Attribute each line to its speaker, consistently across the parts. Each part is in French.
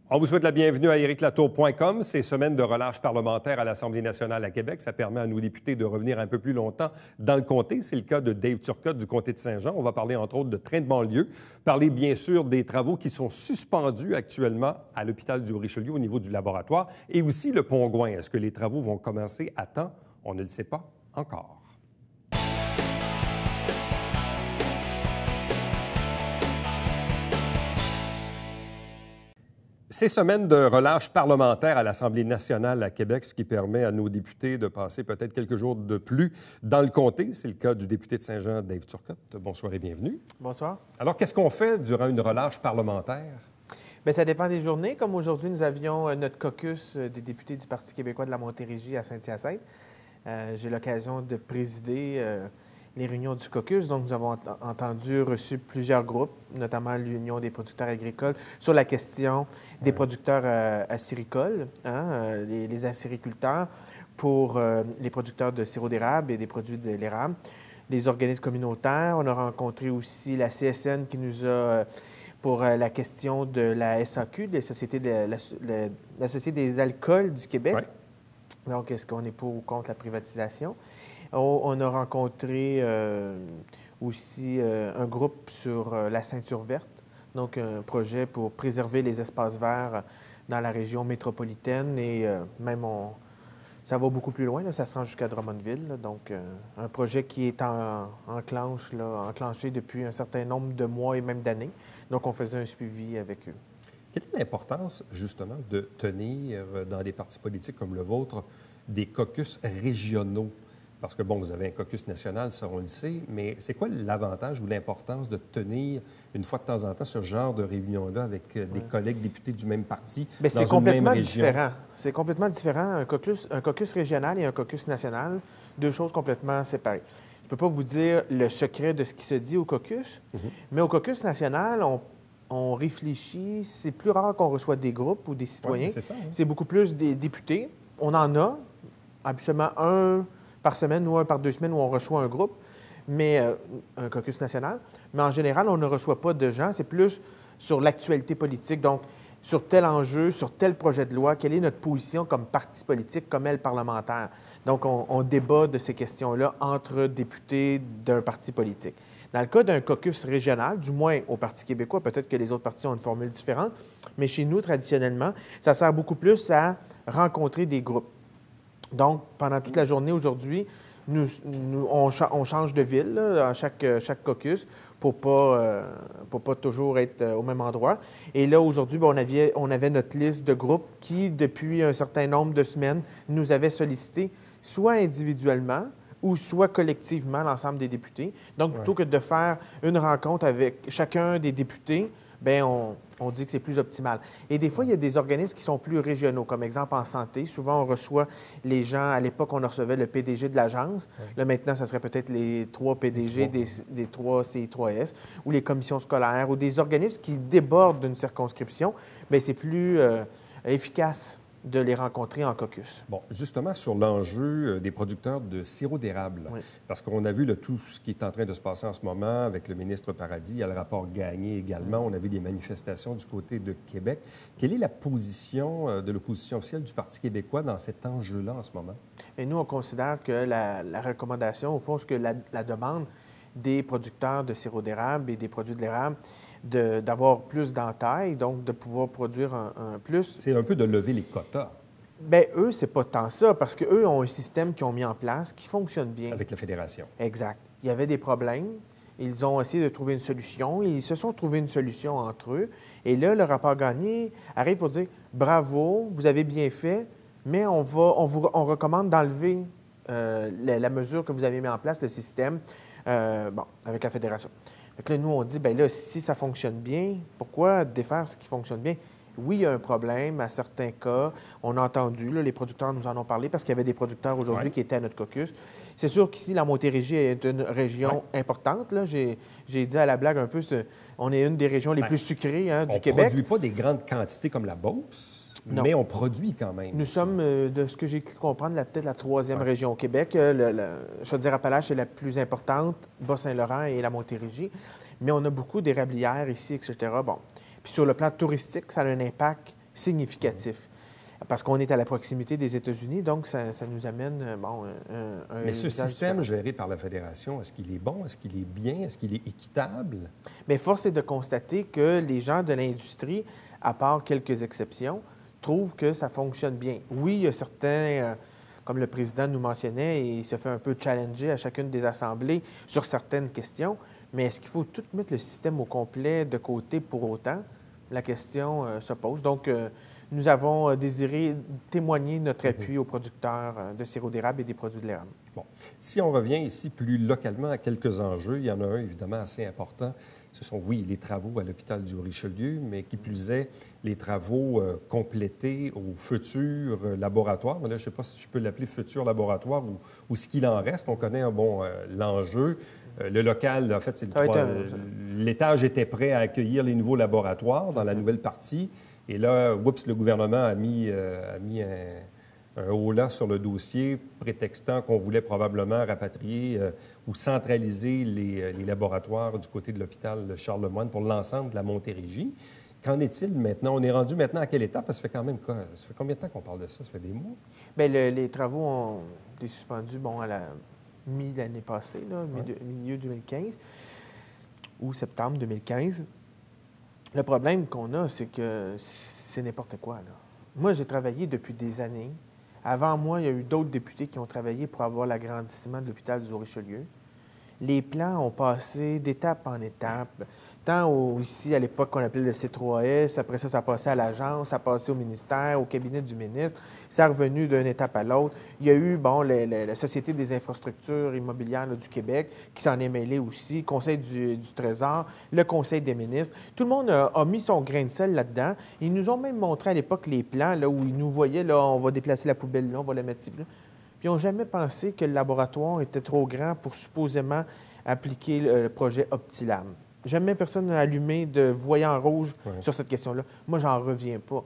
Speaker 1: On vous souhaite la bienvenue à ériclatour.com. Ces semaines de relâche parlementaire à l'Assemblée nationale à Québec, ça permet à nos députés de revenir un peu plus longtemps dans le comté. C'est le cas de Dave Turcotte du comté de Saint-Jean. On va parler entre autres de train de banlieue, parler bien sûr des travaux qui sont suspendus actuellement à l'hôpital du Richelieu au niveau du laboratoire et aussi le pont Gouin. Est-ce que les travaux vont commencer à temps? On ne le sait pas encore. Ces semaines de relâche parlementaire à l'Assemblée nationale à Québec, ce qui permet à nos députés de passer peut-être quelques jours de plus dans le comté. C'est le cas du député de Saint-Jean, Dave Turcotte. Bonsoir et bienvenue.
Speaker 2: Bonsoir.
Speaker 1: Alors, qu'est-ce qu'on fait durant une relâche parlementaire?
Speaker 2: Bien, ça dépend des journées. Comme aujourd'hui, nous avions notre caucus des députés du Parti québécois de la Montérégie à Saint-Hyacinthe. J'ai l'occasion de présider les réunions du caucus. Donc, nous avons reçu plusieurs groupes, notamment l'Union des producteurs agricoles, sur la question des producteurs acéricoles, les acériculteurs, pour les producteurs de sirop d'érable et des produits de l'érable, les organismes communautaires. On a rencontré aussi la CSN qui nous a, pour la question de la SAQ, la Société des alcools du Québec. Ouais. Donc, est-ce qu'on est pour ou contre la privatisation? On a rencontré aussi un groupe sur la ceinture verte, donc un projet pour préserver les espaces verts dans la région métropolitaine et même ça va beaucoup plus loin, là, ça se rend jusqu'à Drummondville. Là, donc, un projet qui est enclenché depuis un certain nombre de mois et même d'années. Donc, on faisait un suivi avec eux.
Speaker 1: Quelle est l'importance, justement, de tenir dans des partis politiques comme le vôtre des caucus régionaux? Parce que, bon, vous avez un caucus national, ça, on le sait, mais c'est quoi l'avantage ou l'importance de tenir, une fois de temps en temps, ce genre de réunion-là avec des collègues députés du même parti dans une même région?
Speaker 2: C'est complètement différent. Un caucus régional et un caucus national, deux choses complètement séparées. Je ne peux pas vous dire le secret de ce qui se dit au caucus, mais au caucus national, on réfléchit. C'est plus rare qu'on reçoive des groupes ou des citoyens.
Speaker 1: C'est ça, hein?
Speaker 2: C'est beaucoup plus des députés. On en a habituellement un par semaine ou un par 2 semaines où on reçoit un groupe, mais un caucus national. Mais en général, on ne reçoit pas de gens. C'est plus sur l'actualité politique. Donc, sur tel enjeu, sur tel projet de loi, quelle est notre position comme parti politique, comme aile parlementaire. Donc, on débat de ces questions-là entre députés d'un parti politique. Dans le cas d'un caucus régional, du moins au Parti québécois, peut-être que les autres partis ont une formule différente, mais chez nous, traditionnellement, ça sert beaucoup plus à rencontrer des groupes. Donc, pendant toute la journée aujourd'hui, on change de ville là, à chaque caucus pour pas toujours être au même endroit. Et là, aujourd'hui, on avait notre liste de groupes qui, depuis un certain nombre de semaines, nous avaient sollicité, soit individuellement ou soit collectivement, l'ensemble des députés. Donc, plutôt que de faire une rencontre avec chacun des députés, bien, on dit que c'est plus optimal. Et des fois, il y a des organismes qui sont plus régionaux, comme exemple en santé. Souvent, on reçoit les gens, à l'époque, on recevait le PDG de l'agence. Là, maintenant, ça serait peut-être les 3 PDG des 3 CI3S ou les commissions scolaires ou des organismes qui débordent d'une circonscription. Bien, c'est plus efficace de les rencontrer en caucus.
Speaker 1: Bon, justement, sur l'enjeu des producteurs de sirop d'érable, parce qu'on a vu tout ce qui est en train de se passer en ce moment avec le ministre Paradis, il y a le rapport Gagné également, on a vu des manifestations du côté de Québec. Quelle est la position de l'opposition officielle du Parti québécois dans cet enjeu-là en ce moment?
Speaker 2: Et nous, on considère que la recommandation, au fond, c'est que la demande des producteurs de sirop d'érable et des produits de l'érable, d'avoir plus d'entailles, donc de pouvoir produire un plus.
Speaker 1: C'est un peu de lever les quotas.
Speaker 2: Bien, eux, c'est pas tant ça, parce qu'eux ont un système qu'ils ont mis en place qui fonctionne bien.
Speaker 1: Avec la fédération.
Speaker 2: Exact. Il y avait des problèmes. Ils ont essayé de trouver une solution. Ils se sont trouvés une solution entre eux. Et là, le rapport Gagné arrive pour dire « Bravo, vous avez bien fait, mais on recommande d'enlever la mesure que vous avez mis en place, le système, avec la fédération. » Donc là, nous, on dit, bien là, si ça fonctionne bien, pourquoi défaire ce qui fonctionne bien? Oui, il y a un problème à certains cas. On a entendu, là, les producteurs nous en ont parlé parce qu'il y avait des producteurs aujourd'hui qui étaient à notre caucus. C'est sûr qu'ici, la Montérégie est une région importante. Là. J'ai dit à la blague un peu, on est une des régions les plus sucrées du Québec.
Speaker 1: On ne produit pas des grandes quantités comme la Beauce, mais on produit quand même.
Speaker 2: Nous sommes, de ce que j'ai pu comprendre, peut-être la 3e région au Québec. Chaudière-Appalaches est la plus importante, Bas-Saint-Laurent et la Montérégie. Mais on a beaucoup d'érablières ici, etc. Bon. Puis sur le plan touristique, ça a un impact significatif. Parce qu'on est à la proximité des États-Unis, donc ça nous amène,
Speaker 1: Mais ce
Speaker 2: usage
Speaker 1: système
Speaker 2: différent.
Speaker 1: géré par la Fédération, est-ce qu'il est bon? Est-ce qu'il est bien? Est-ce qu'il est équitable?
Speaker 2: Mais force est de constater que les gens de l'industrie, à part quelques exceptions, trouvent que ça fonctionne bien. Oui, il y a certains, comme le président nous mentionnait, il se fait un peu challenger à chacune des assemblées sur certaines questions, mais est-ce qu'il faut tout mettre le système au complet de côté pour autant? La question se pose. Donc, nous avons désiré témoigner notre appui aux producteurs de sirop d'érable et des produits de l'érable.
Speaker 1: Bon. Si on revient ici plus localement à quelques enjeux, il y en a un évidemment assez important. Ce sont, oui, les travaux à l'hôpital du Richelieu, mais qui plus est, les travaux complétés au futur laboratoire. Mais là, je ne sais pas si je peux l'appeler futur laboratoire ou ce qu'il en reste. On connaît l'enjeu. Le local, en fait, l'étage était prêt à accueillir les nouveaux laboratoires dans la nouvelle partie. Et là, oups, le gouvernement a mis un holà sur le dossier, prétextant qu'on voulait probablement rapatrier ou centraliser les laboratoires du côté de l'hôpital Charlemagne pour l'ensemble de la Montérégie. Qu'en est-il maintenant? On est rendu maintenant à quelle étape? Ça fait quand même quoi? Ça fait combien de temps qu'on parle de ça? Ça fait des mois?
Speaker 2: Bien, les travaux ont été suspendus à la mi-l'année passée, là, milieu 2015 ou septembre 2015. Le problème qu'on a, c'est que c'est n'importe quoi, là. Moi, j'ai travaillé depuis des années. Avant moi, il y a eu d'autres députés qui ont travaillé pour avoir l'agrandissement de l'hôpital du Richelieu. Les plans ont passé d'étape en étape. Tant ici, à l'époque, qu'on appelait le C3S, après ça a passé à l'agence, ça a passé au ministère, au cabinet du ministre. Ça est revenu d'une étape à l'autre. Il y a eu, la Société des infrastructures immobilières là, du Québec qui s'en est mêlée aussi, le Conseil du Trésor, le Conseil des ministres. Tout le monde a mis son grain de sel là-dedans. Ils nous ont même montré à l'époque les plans là, où ils nous voyaient, là, on va déplacer la poubelle là, on va la mettre ici. Puis ils n'ont jamais pensé que le laboratoire était trop grand pour supposément appliquer le projet Optilab. Jamais personne n'a allumé de voyant rouge sur cette question-là. Moi, j'en reviens pas.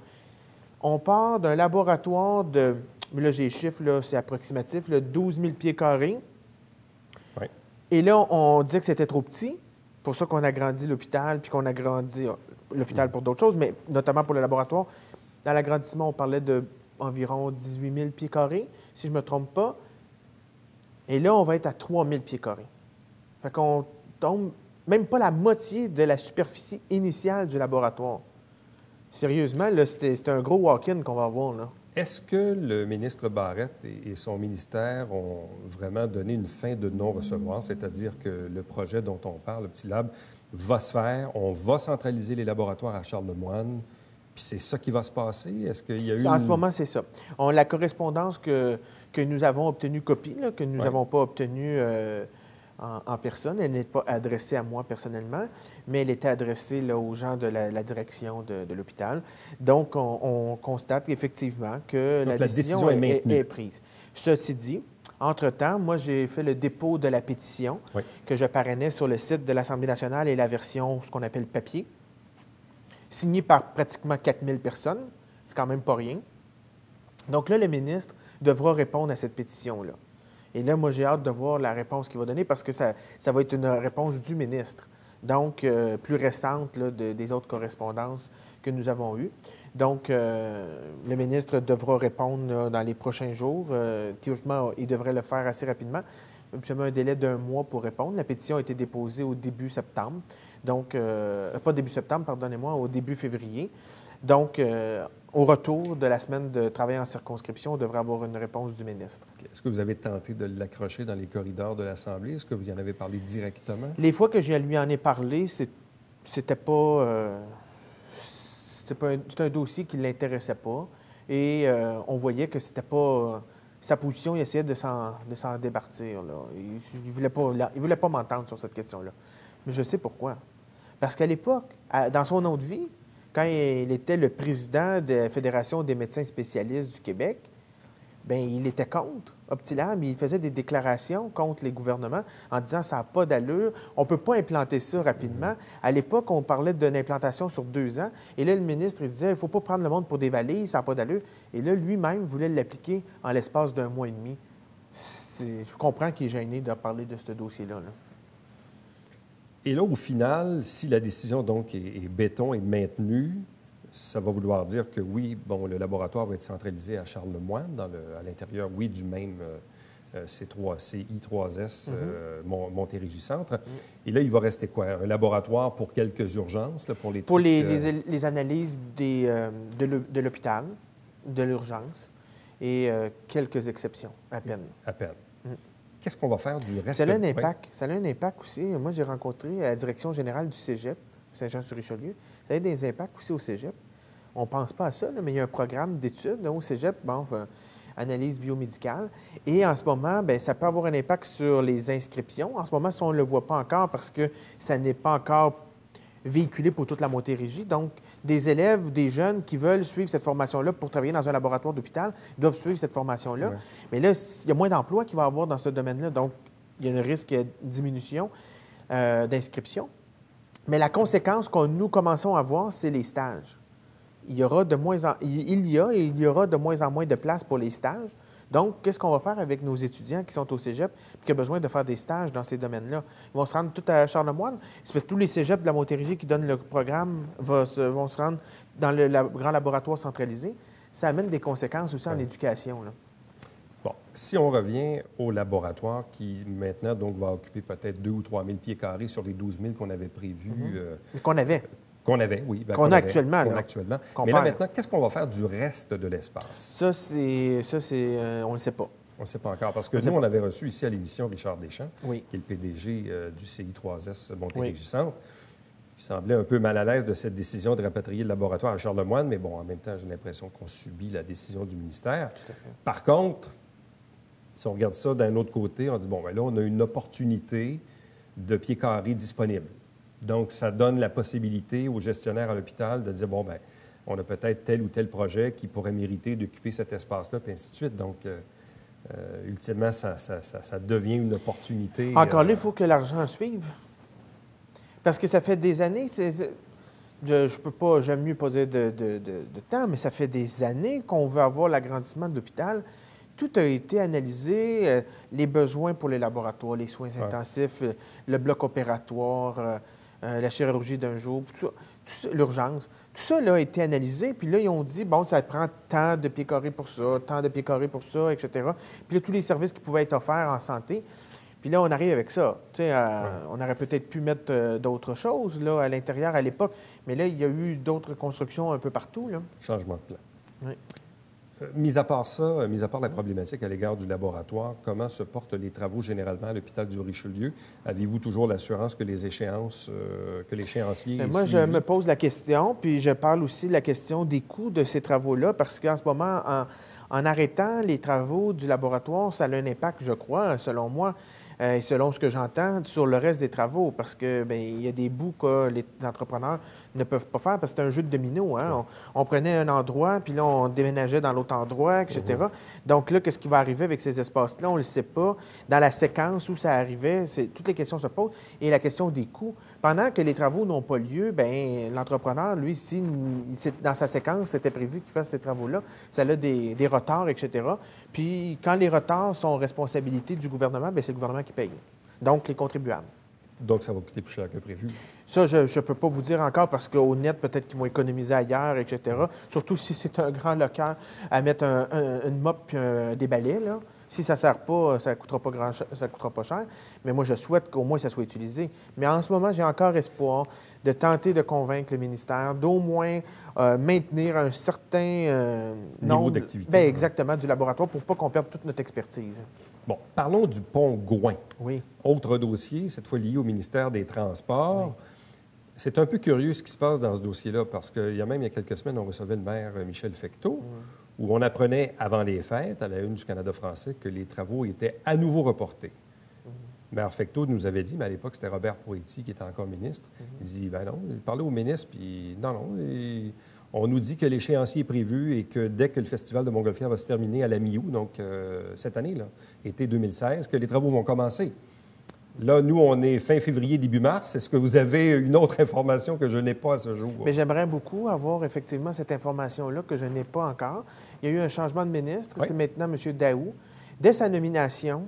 Speaker 2: On part d'un laboratoire de, mais là j'ai les chiffres, là, c'est approximatif, là, 12 000 pieds carrés.
Speaker 1: Oui.
Speaker 2: Et là, on disait que c'était trop petit. Pour ça qu'on a agrandi l'hôpital, puis qu'on a agrandi l'hôpital pour d'autres choses, mais notamment pour le laboratoire. Dans l'agrandissement, on parlait d'environ 18 000 pieds carrés, si je ne me trompe pas. Et là, on va être à 3 000 pieds carrés. Fait qu'on tombe même pas la moitié de la superficie initiale du laboratoire. Sérieusement, là, c'est un gros walk-in qu'on va avoir, là.
Speaker 1: Est-ce que le ministre Barrette et son ministère ont vraiment donné une fin de non-recevoir, c'est-à-dire que le projet dont on parle, le petit lab, va se faire, on va centraliser les laboratoires à Charlemagne, puis c'est ça qui va se passer? Est-ce qu'il y a eu
Speaker 2: En ce moment, c'est ça. La correspondance que nous avons obtenue copie, là, que nous n'avons pas obtenue en personne, elle n'est pas adressée à moi personnellement, mais elle était adressée là, aux gens de la direction de l'hôpital. Donc, on constate effectivement que la décision est prise. Ceci dit, entre-temps, moi, j'ai fait le dépôt de la pétition que je parrainais sur le site de l'Assemblée nationale et la version, ce qu'on appelle papier, signée par pratiquement 4000 personnes. C'est quand même pas rien. Donc là, le ministre devra répondre à cette pétition-là. Et là, moi, j'ai hâte de voir la réponse qu'il va donner parce que ça va être une réponse du ministre, donc plus récente là, des autres correspondances que nous avons eues. Donc, le ministre devra répondre là, dans les prochains jours. Théoriquement, il devrait le faire assez rapidement. Absolument un délai d'1 mois pour répondre. La pétition a été déposée au début septembre. Donc, pas début septembre, pardonnez-moi, au début février. Donc, au retour de la semaine de travail en circonscription, on devrait avoir une réponse du ministre.
Speaker 1: Est-ce que vous avez tenté de l'accrocher dans les corridors de l'Assemblée? Est-ce que vous y en avez parlé directement?
Speaker 2: Les fois que je lui en ai parlé, c'était un dossier qui ne l'intéressait pas. Et on voyait que c'était pas sa position, il essayait de s'en départir. Là. Il ne voulait pas m'entendre sur cette question-là. Mais je sais pourquoi. Parce qu'à l'époque, dans son autre vie, quand il était le président de la Fédération des médecins spécialistes du Québec, bien, il était contre Optilab. Il faisait des déclarations contre les gouvernements en disant « ça n'a pas d'allure, on ne peut pas implanter ça rapidement ». À l'époque, on parlait d'une implantation sur 2 ans. Et là, le ministre il disait « il ne faut pas prendre le monde pour des valises, ça n'a pas d'allure ». Et là, lui-même voulait l'appliquer en l'espace d'1 mois et demi. Je comprends qu'il est gêné de parler de ce dossier-là. Là.
Speaker 1: Et là, au final, si la décision donc est béton et maintenue, Ça va vouloir dire que oui, bon, le laboratoire va être centralisé à Charlemagne, à l'intérieur, oui, du même CI3S Montérégie-Centre. Et là, il va rester quoi? Un laboratoire pour quelques urgences, là, pour les
Speaker 2: Pour
Speaker 1: trucs,
Speaker 2: les analyses de l'hôpital, de l'urgence, et quelques exceptions, à peine.
Speaker 1: à peine.
Speaker 2: Mm.
Speaker 1: Qu'est-ce qu'on va faire du reste?
Speaker 2: Ça a un impact. Ça a un impact aussi. Moi, j'ai rencontré la direction générale du Cégep, Saint-Jean-sur-Richelieu. Ça a des impacts aussi au Cégep. On ne pense pas à ça, là, mais il y a un programme d'études au Cégep, analyse biomédicale. Et en ce moment, bien, ça peut avoir un impact sur les inscriptions. En ce moment, on ne le voit pas encore parce que ça n'est pas encore véhiculé pour toute la Montérégie. Donc, des élèves ou des jeunes qui veulent suivre cette formation-là pour travailler dans un laboratoire d'hôpital doivent suivre cette formation-là.
Speaker 1: Ouais.
Speaker 2: Mais là, il y a moins d'emplois qu'il va y avoir dans ce domaine-là. Donc, il y a un risque de diminution d'inscription. Mais la conséquence que nous commençons à voir, c'est les stages. Il y aura de moins en moins de place pour les stages. Donc, qu'est-ce qu'on va faire avec nos étudiants qui sont au cégep et qui ont besoin de faire des stages dans ces domaines-là? Ils vont se rendre tout à Charlemagne. Tous les cégeps de la Montérégie qui donnent le programme vont se rendre dans le grand laboratoire centralisé. Ça amène des conséquences aussi en éducation, là.
Speaker 1: Bon, si on revient au laboratoire qui, maintenant, donc, va occuper peut-être 2 ou 3 000 pieds carrés sur les 12 000 qu'on avait prévus.
Speaker 2: Qu'on avait.
Speaker 1: Qu'on avait, oui. Ben,
Speaker 2: qu'on a actuellement.
Speaker 1: Qu'on
Speaker 2: là.
Speaker 1: a actuellement.
Speaker 2: Qu'on
Speaker 1: Mais là,
Speaker 2: perd.
Speaker 1: maintenant, qu'est-ce qu'on va faire du reste de l'espace?
Speaker 2: Ça, c'est on ne le sait pas.
Speaker 1: On ne sait pas encore. Parce que nous, on avait reçu ici à l'émission Richard Deschamps,
Speaker 2: Oui.
Speaker 1: qui est le PDG du CI3S Montérégie-Centre. Il semblait un peu mal à l'aise de cette décision de rapatrier le laboratoire à Charlemagne, mais bon, en même temps, j'ai l'impression qu'on subit la décision du ministère.
Speaker 2: Tout à fait.
Speaker 1: Par contre, si on regarde ça d'un autre côté, on dit, bon, bien là, on a une opportunité de pieds carrés disponible. Donc, ça donne la possibilité aux gestionnaires à l'hôpital de dire, bon, bien, on a peut-être tel ou tel projet qui pourrait mériter d'occuper cet espace-là, puis ainsi de suite. Donc, ultimement, ça devient une opportunité.
Speaker 2: Encore là, il faut que l'argent suive. Parce que ça fait des années, je peux pas, j'aime mieux pas dire de temps, mais ça fait des années qu'on veut avoir l'agrandissement de l'hôpital. Tout a été analysé, les besoins pour les laboratoires, les soins intensifs, le bloc opératoire, la chirurgie d'un jour, tout ça, l'urgence. Tout ça là, a été analysé, puis là, ils ont dit, bon, ça prend tant de pieds carrés pour ça, tant de pieds carrés pour ça, etc. Puis là, tous les services qui pouvaient être offerts en santé. Puis là, on arrive avec ça. Tu sais, on aurait peut-être pu mettre d'autres choses là, à l'intérieur à l'époque, mais là, il y a eu d'autres constructions un peu partout, là.
Speaker 1: Changement de plan.
Speaker 2: Oui.
Speaker 1: Mis à part ça, mis à part la problématique à l'égard du laboratoire, comment se portent les travaux généralement à l'hôpital du Richelieu? Avez-vous toujours l'assurance que que l'échéancier est
Speaker 2: Moi, je
Speaker 1: suivi?
Speaker 2: me pose la question, puis je parle aussi de la question des coûts de ces travaux-là, parce qu'en ce moment, en arrêtant les travaux du laboratoire, ça a un impact, je crois, selon moi, et selon ce que j'entends, sur le reste des travaux, parce que bien, il y a des bouts que les entrepreneurs ne peuvent pas faire, parce que c'est un jeu de domino. Hein? On prenait un endroit, puis là, on déménageait dans l'autre endroit, etc. Donc là, qu'est-ce qui va arriver avec ces espaces-là? On ne le sait pas. Dans la séquence où ça arrivait, toutes les questions se posent. Et la question des coûts. Pendant que les travaux n'ont pas lieu, bien, l'entrepreneur, lui, si dans sa séquence, c'était prévu qu'il fasse ces travaux-là, ça a des retards, etc. Puis quand les retards sont responsabilité du gouvernement, bien, c'est le gouvernement qui paye. Donc, les contribuables.
Speaker 1: Donc, ça va coûter plus cher que prévu.
Speaker 2: Ça, je ne peux pas vous dire encore parce qu'au net, peut-être qu'ils vont économiser ailleurs, etc. Surtout si c'est un grand local à mettre une mop et des balais, là. Si ça ne sert pas, ça ne coûtera pas cher. Mais moi, je souhaite qu'au moins ça soit utilisé. Mais en ce moment, j'ai encore espoir de tenter de convaincre le ministère d'au moins maintenir un certain
Speaker 1: niveau d'activité.
Speaker 2: Bien, exactement, du laboratoire pour ne pas qu'on perde toute notre expertise.
Speaker 1: Bon, parlons du pont Gouin.
Speaker 2: Oui.
Speaker 1: Autre dossier, cette fois lié au ministère des Transports. Oui. C'est un peu curieux ce qui se passe dans ce dossier-là, parce qu'il y a quelques semaines, on recevait le maire Michel Fecteau, où on apprenait avant les fêtes, à la une du Canada français, que les travaux étaient à nouveau reportés. Le maire Fecteau nous avait dit, mais à l'époque, c'était Robert Poitiers qui était encore ministre. Il dit, ben non, il parlait au ministre, puis non, on nous dit que l'échéancier est prévu et que dès que le Festival de Montgolfière va se terminer à la mi-août, donc cette année, là, été 2016, que les travaux vont commencer. Là, nous, on est fin février, début mars. Est-ce que vous avez une autre information que je n'ai pas à ce jour?
Speaker 2: Bien, j'aimerais beaucoup avoir effectivement cette information-là que je n'ai pas encore. Il y a eu un changement de ministre. Oui. C'est maintenant M. Daou. Dès sa nomination,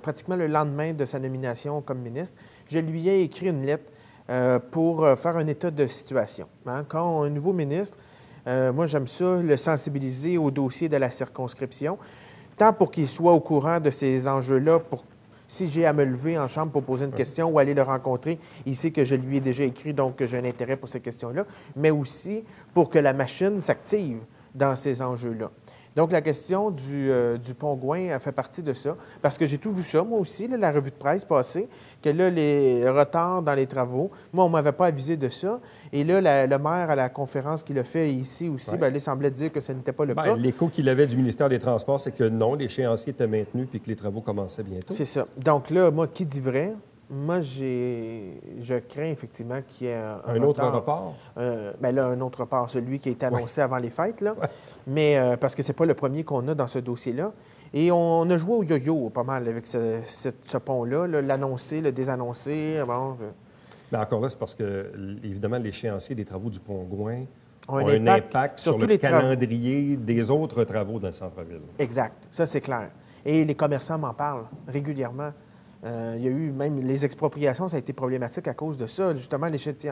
Speaker 2: pratiquement le lendemain de sa nomination comme ministre, je lui ai écrit une lettre pour faire un état de situation. Hein? Quand un nouveau ministre, Moi, j'aime ça, le sensibiliser au dossier de la circonscription, tant pour qu'il soit au courant de ces enjeux-là, pour si j'ai à me lever en chambre pour poser une question ou aller le rencontrer, il sait que je lui ai déjà écrit, donc que j'ai un intérêt pour ces questions-là, mais aussi pour que la machine s'active dans ces enjeux-là. Donc, la question du pont Gouin fait partie de ça, parce que j'ai tout vu ça, moi aussi, là, la revue de presse passée, que là, les retards dans les travaux, moi, on ne m'avait pas avisé de ça. Et là, le maire, à la conférence qu'il a fait ici aussi, bien, il semblait dire que ce n'était pas le cas.
Speaker 1: L'écho qu'il avait du ministère des Transports, c'est que non, l'échéancier était maintenu puis que les travaux commençaient bientôt.
Speaker 2: C'est ça. Donc là, moi, qui dit vrai? Moi, je crains effectivement qu'il y ait un
Speaker 1: autre report?
Speaker 2: Bien là, un autre report, celui qui a été annoncé avant les fêtes, là.
Speaker 1: Ouais.
Speaker 2: Mais parce que c'est pas le premier qu'on a dans ce dossier-là. Et on a joué au yo-yo pas mal avec ce pont-là, l'annoncer, le désannoncer. Bon,
Speaker 1: Mais encore là, c'est parce que, évidemment, l'échéancier des travaux du pont Gouin
Speaker 2: ont
Speaker 1: ont un impact sur le calendrier des autres travaux dans le centre-ville.
Speaker 2: Exact. Ça, c'est clair. Et les commerçants m'en parlent régulièrement. Il y a eu même les expropriations, ça a été problématique à cause de ça. Justement,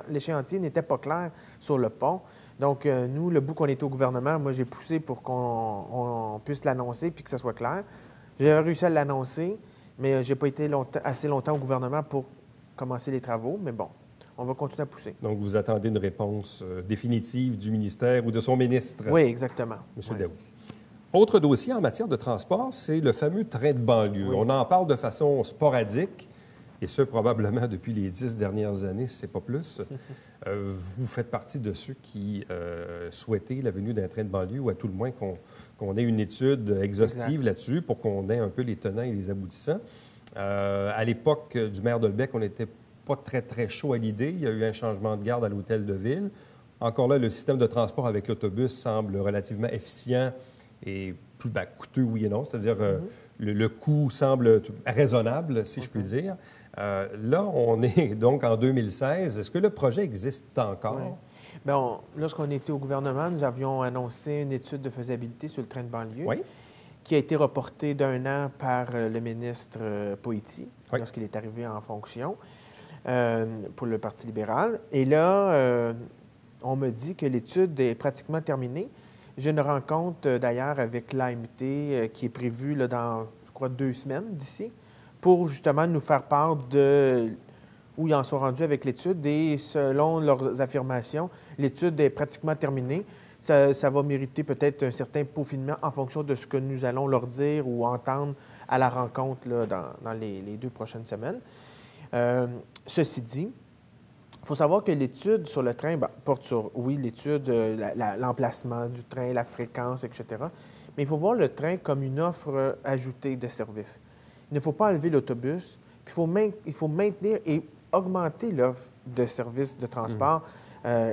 Speaker 2: l'échéancier n'était pas clair sur le pont. Donc, nous, le bout qu'on était au gouvernement, moi, j'ai poussé pour qu'on puisse l'annoncer puis que ça soit clair. J'ai réussi à l'annoncer, mais je n'ai pas été assez longtemps au gouvernement pour commencer les travaux. Mais bon, on va continuer à pousser.
Speaker 1: Donc, vous attendez une réponse définitive du ministère ou de son ministre?
Speaker 2: Oui, exactement.
Speaker 1: M. Daoust. Autre dossier en matière de transport, c'est le fameux train de banlieue. Oui. On en parle de façon sporadique, et ce, probablement depuis les 10 dernières années, si ce n'est pas plus. Vous faites partie de ceux qui souhaitaient la venue d'un train de banlieue, ou à tout le moins qu'on ait une étude exhaustive là-dessus pour qu'on ait un peu les tenants et les aboutissants. À l'époque du maire Delbecq, on n'était pas très, très chaud à l'idée. Il y a eu un changement de garde à l'hôtel de ville. Encore là, le système de transport avec l'autobus semble relativement efficient et plus coûteux, oui et non. C'est-à-dire, le coût semble raisonnable, si je puis dire. Là, on est donc en 2016. Est-ce que le projet existe encore?
Speaker 2: Oui. Bien, lorsqu'on était au gouvernement, nous avions annoncé une étude de faisabilité sur le train de banlieue qui a été reportée d'1 an par le ministre Poiti lorsqu'il est arrivé en fonction pour le Parti libéral. Et là, on me dit que l'étude est pratiquement terminée. J'ai une rencontre, d'ailleurs, avec l'AMT qui est prévue là, dans, je crois, 2 semaines d'ici, pour justement nous faire part de où ils en sont rendus avec l'étude. Et selon leurs affirmations, l'étude est pratiquement terminée. Ça va mériter peut-être un certain peaufinement en fonction de ce que nous allons leur dire ou entendre à la rencontre là, dans les 2 prochaines semaines. Ceci dit, il faut savoir que l'étude sur le train porte sur, oui, l'étude, l'emplacement du train, la fréquence, etc. Mais il faut voir le train comme une offre ajoutée de services. Il ne faut pas enlever l'autobus, puis il faut maintenir et augmenter l'offre de services de transport.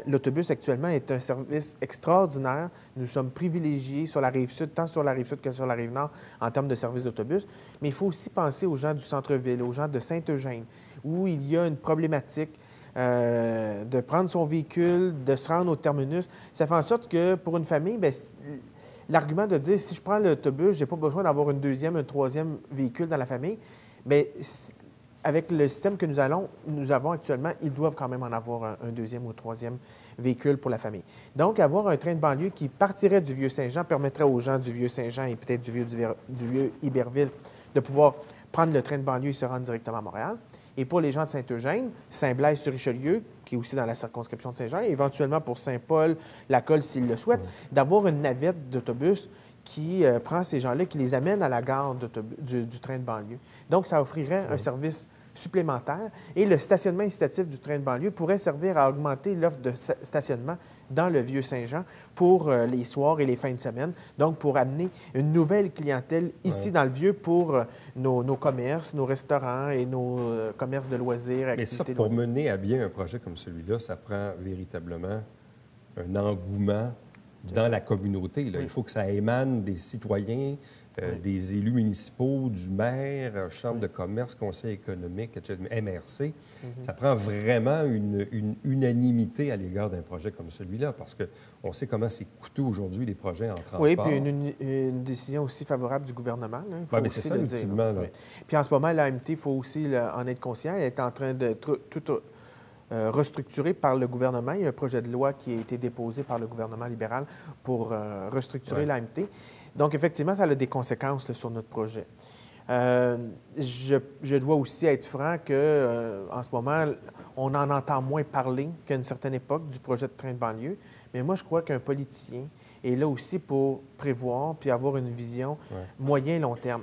Speaker 2: L'autobus, actuellement, est un service extraordinaire. Nous sommes privilégiés sur la Rive-Sud, tant sur la Rive-Sud que sur la Rive-Nord, en termes de services d'autobus. Mais il faut aussi penser aux gens du centre-ville, aux gens de Saint-Eugène, où il y a une problématique de prendre son véhicule, de se rendre au terminus. Ça fait en sorte que, pour une famille, bien, l'argument de dire, si je prends l'autobus, je n'ai pas besoin d'avoir un 2e, un 3e véhicule dans la famille, bien, avec le système que nous avons actuellement, ils doivent quand même en avoir un 2e ou 3e véhicule pour la famille. Donc, avoir un train de banlieue qui partirait du Vieux-Saint-Jean permettrait aux gens du Vieux-Saint-Jean et peut-être du Vieux-Iberville de pouvoir prendre le train de banlieue et se rendre directement à Montréal. Et pour les gens de Saint-Eugène, Saint-Blaise-sur-Richelieu, qui est aussi dans la circonscription de Saint-Jean, et éventuellement pour Saint-Paul, la Colle, s'ils le souhaitent, d'avoir une navette d'autobus qui prend ces gens-là, qui les amène à la gare du train de banlieue. Donc, ça offrirait un service supplémentaire. Et le stationnement incitatif du train de banlieue pourrait servir à augmenter l'offre de stationnement dans le Vieux-Saint-Jean pour les soirs et les fins de semaine. Donc, pour amener une nouvelle clientèle ici dans le Vieux pour nos commerces, nos restaurants et nos commerces de loisirs.
Speaker 1: Mais ça, pour mener à bien un projet comme celui-là, ça prend véritablement un engouement dans la communauté. Là. Il faut que ça émane des citoyens, des élus municipaux, du maire, chambre de commerce, conseil économique, etc., MRC. Ça prend vraiment une unanimité à l'égard d'un projet comme celui-là, parce qu'on sait comment c'est coûteux aujourd'hui, les projets en transport.
Speaker 2: Oui, puis une décision aussi favorable du gouvernement.
Speaker 1: Oui, mais c'est ça, ultimement.
Speaker 2: Puis en ce moment, l'AMT, il faut aussi en être conscient, elle est en train de restructuré par le gouvernement. Il y a un projet de loi qui a été déposé par le gouvernement libéral pour restructurer l'AMT. Donc, effectivement, ça a des conséquences là, sur notre projet. Je dois aussi être franc qu'en ce moment, on en entend moins parler qu'à une certaine époque du projet de train de banlieue. Mais moi, je crois qu'un politicien est là aussi pour prévoir puis avoir une vision moyen et long terme.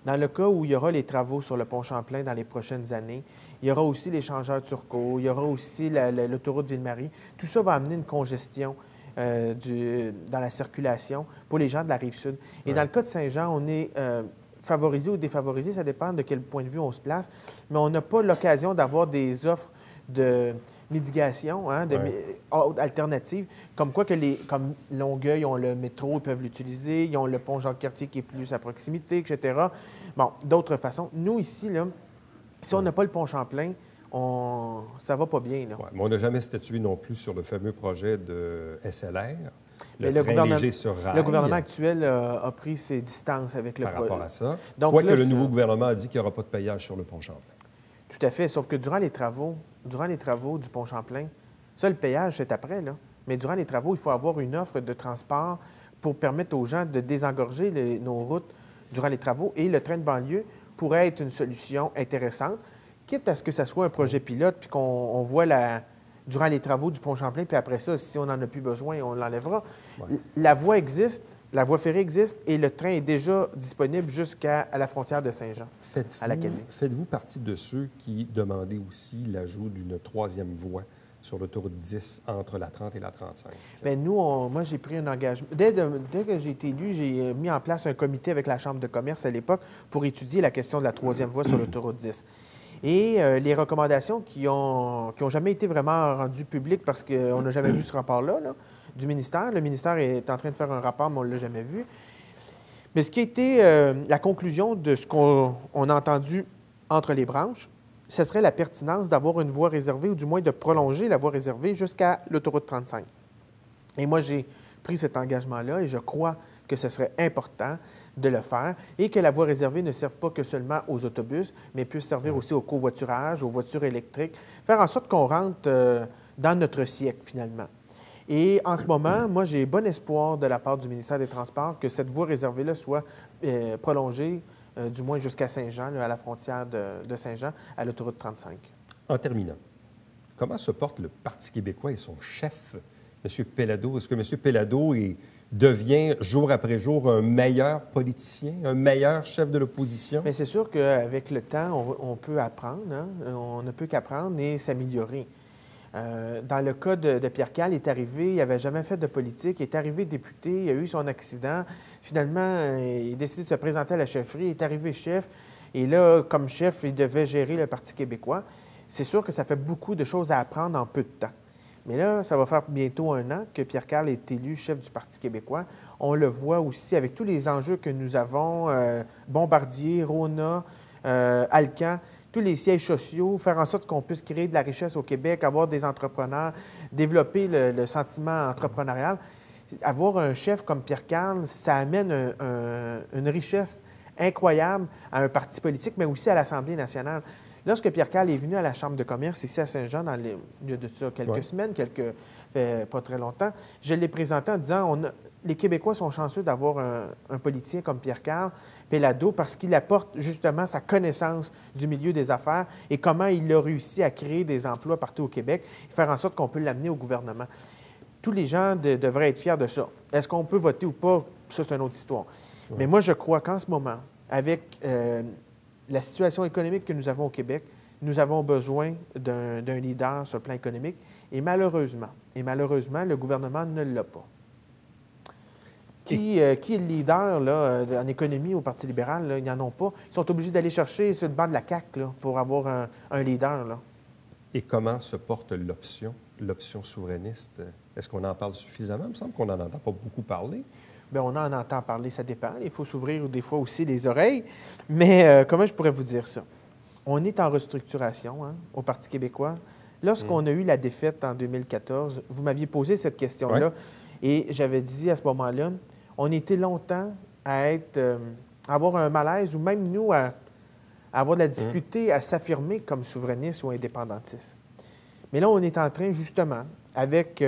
Speaker 2: Dans le cas où il y aura les travaux sur le pont Champlain dans les prochaines années, il y aura aussi l'échangeur Turcot, il y aura aussi l'autoroute Ville-Marie. Tout ça va amener une congestion dans la circulation pour les gens de la Rive-Sud. Et dans le cas de Saint-Jean, on est favorisé ou défavorisé, ça dépend de quel point de vue on se place, mais on n'a pas l'occasion d'avoir des offres de mitigation, alternatives, comme quoi comme Longueuil ont le métro, ils peuvent l'utiliser, ils ont le pont Jacques-Cartier qui est plus à proximité, etc. Bon, d'autres façons. Nous, ici, là, si on n'a pas le pont Champlain, ça va pas bien. Là.
Speaker 1: Ouais, mais on n'a jamais statué non plus sur le fameux projet de SLR,
Speaker 2: le
Speaker 1: train léger sur rail.
Speaker 2: Le gouvernement actuel a pris ses distances avec le
Speaker 1: projet. Par rapport à ça.
Speaker 2: Donc,
Speaker 1: Quoique le nouveau gouvernement a dit qu'il n'y aura pas de payage sur le pont Champlain.
Speaker 2: Tout à fait, sauf que durant les travaux du pont Champlain, ça, le payage, c'est après, là. Mais durant les travaux, il faut avoir une offre de transport pour permettre aux gens de désengorger nos routes durant les travaux. Et le train de banlieue pourrait être une solution intéressante, quitte à ce que ça soit un projet pilote, puis qu'on voit durant les travaux du pont Champlain, puis après ça, si on n'en a plus besoin, on l'enlèvera. Ouais. La voie existe, la voie ferrée existe, et le train est déjà disponible jusqu'à la frontière de Saint-Jean, à l'Acadie.
Speaker 1: Faites-vous partie de ceux qui demandaient aussi l'ajout d'une troisième voie sur l'autoroute 10 entre la 30 et la 35?
Speaker 2: Bien, moi, j'ai pris un engagement. Dès que j'ai été élu, j'ai mis en place un comité avec la Chambre de commerce à l'époque pour étudier la question de la troisième voie sur l'autoroute 10. Et les recommandations qui ont jamais été vraiment rendues publiques parce qu'on n'a jamais vu ce rapport-là du ministère. Le ministère est en train de faire un rapport, mais on ne l'a jamais vu. Mais ce qui a été la conclusion de ce qu'on a entendu entre les branches, ce serait la pertinence d'avoir une voie réservée ou du moins de prolonger la voie réservée jusqu'à l'autoroute 35. Et moi, j'ai pris cet engagement-là et je crois que ce serait important de le faire et que la voie réservée ne serve pas que seulement aux autobus, mais puisse servir aussi au covoiturage, aux voitures électriques, faire en sorte qu'on rentre dans notre siècle, finalement. Et en ce moment, moi, j'ai bon espoir de la part du ministère des Transports que cette voie réservée-là soit prolongée, du moins jusqu'à Saint-Jean, à la frontière de Saint-Jean, à l'autoroute 35.
Speaker 1: En terminant, comment se porte le Parti québécois et son chef, M. Péladeau? Est-ce que M. Péladeau devient jour après jour un meilleur politicien, un meilleur chef de l'opposition?
Speaker 2: Bien, c'est sûr qu'avec le temps, on peut apprendre, hein? On ne peut qu'apprendre et s'améliorer. Dans le cas de Pierre Kall, il est arrivé, il n'avait jamais fait de politique, il est arrivé député, il a eu son accident. Finalement, il a décidé de se présenter à la chefferie, il est arrivé chef. Et là, comme chef, il devait gérer le Parti québécois. C'est sûr que ça fait beaucoup de choses à apprendre en peu de temps. Mais là, ça va faire bientôt 1 an que Pierre Kall est élu chef du Parti québécois. On le voit aussi avec tous les enjeux que nous avons, Bombardier, Rona, Alcan, tous les sièges sociaux, faire en sorte qu'on puisse créer de la richesse au Québec, avoir des entrepreneurs, développer le sentiment entrepreneurial. Avoir un chef comme Pierre Kall, ça amène une richesse incroyable à un parti politique, mais aussi à l'Assemblée nationale. Lorsque Pierre Kall est venu à la Chambre de commerce ici à Saint-Jean, il y a de ça quelques semaines, pas très longtemps, je l'ai présenté en disant les Québécois sont chanceux d'avoir un politicien comme Pierre Kall, Péladeau, parce qu'il apporte justement sa connaissance du milieu des affaires et comment il a réussi à créer des emplois partout au Québec et faire en sorte qu'on peut l'amener au gouvernement. Tous les gens devraient être fiers de ça. Est-ce qu'on peut voter ou pas? Ça, c'est une autre histoire. Ouais. Mais moi, je crois qu'en ce moment, avec la situation économique que nous avons au Québec, nous avons besoin d'un leader sur le plan économique. Et malheureusement, le gouvernement ne l'a pas. Qui est le leader là, en économie au Parti libéral? Là, ils n'en ont pas. Ils sont obligés d'aller chercher sur le banc de la CAQ là, pour avoir un leader. Là.
Speaker 1: Et comment se porte l'option souverainiste? Est-ce qu'on en parle suffisamment? Il me semble qu'on n'en entend pas beaucoup parler.
Speaker 2: Bien, on en entend parler, ça dépend. Il faut s'ouvrir des fois aussi les oreilles. Mais comment je pourrais vous dire ça? On est en restructuration au Parti québécois. Lorsqu'on a eu la défaite en 2014, vous m'aviez posé cette question-là. Ouais. Et j'avais dit à ce moment-là, on était longtemps à avoir un malaise ou même nous à avoir de la difficulté à s'affirmer comme souverainiste ou indépendantiste. Mais là, on est en train, justement, avec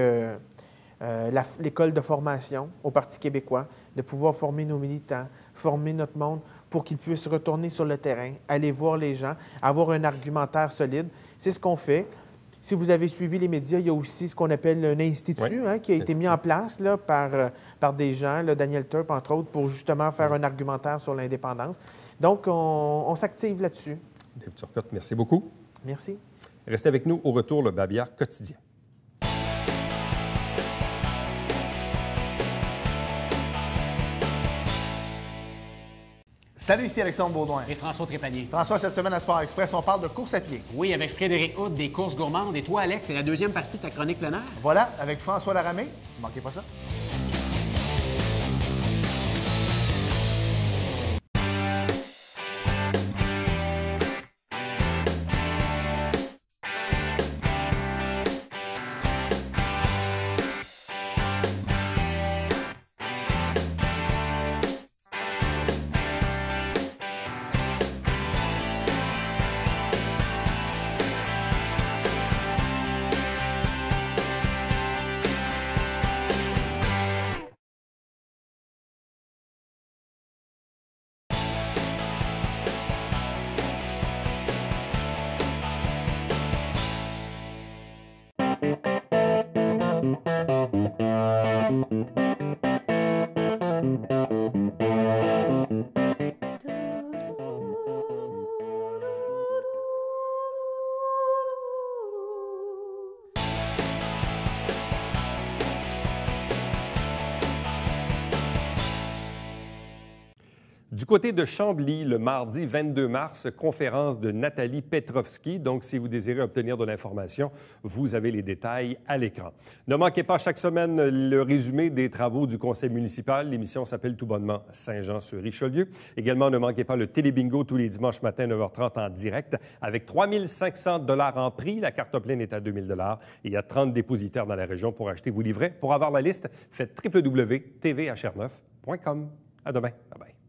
Speaker 2: l'école de formation au Parti québécois, de pouvoir former nos militants, former notre monde pour qu'ils puissent retourner sur le terrain, aller voir les gens, avoir un argumentaire solide. C'est ce qu'on fait. Si vous avez suivi les médias, il y a aussi ce qu'on appelle un institut qui a été mis en place là, par des gens, là, Daniel Turp, entre autres, pour justement faire un argumentaire sur l'indépendance. Donc, on s'active là-dessus.
Speaker 1: Dave Turcotte, merci beaucoup.
Speaker 2: Merci.
Speaker 1: Restez avec nous. Au retour, le Babillard quotidien.
Speaker 3: Salut, ici Alexandre Baudouin.
Speaker 4: Et François Trépanier.
Speaker 3: François, cette semaine à Sport Express, on parle de course à pied.
Speaker 4: Oui, avec Frédéric Houd des courses gourmandes. Et toi, Alex, c'est la deuxième partie de ta chronique plein air.
Speaker 3: Voilà, avec François Laramée. Ne manquez pas ça.
Speaker 1: Du côté de Chambly, le mardi 22 mars, conférence de Nathalie Petrovski. Donc, si vous désirez obtenir de l'information, vous avez les détails à l'écran. Ne manquez pas chaque semaine le résumé des travaux du conseil municipal. L'émission s'appelle tout bonnement Saint-Jean-sur-Richelieu. Également, ne manquez pas le télébingo tous les dimanches matin 9h30 en direct avec 3 500 $ en prix. La carte pleine est à 2 000 $ et il y a 30 dépositaires dans la région pour acheter vos livrets. Pour avoir la liste, faites www.tvhr9.com. À demain. Bye bye.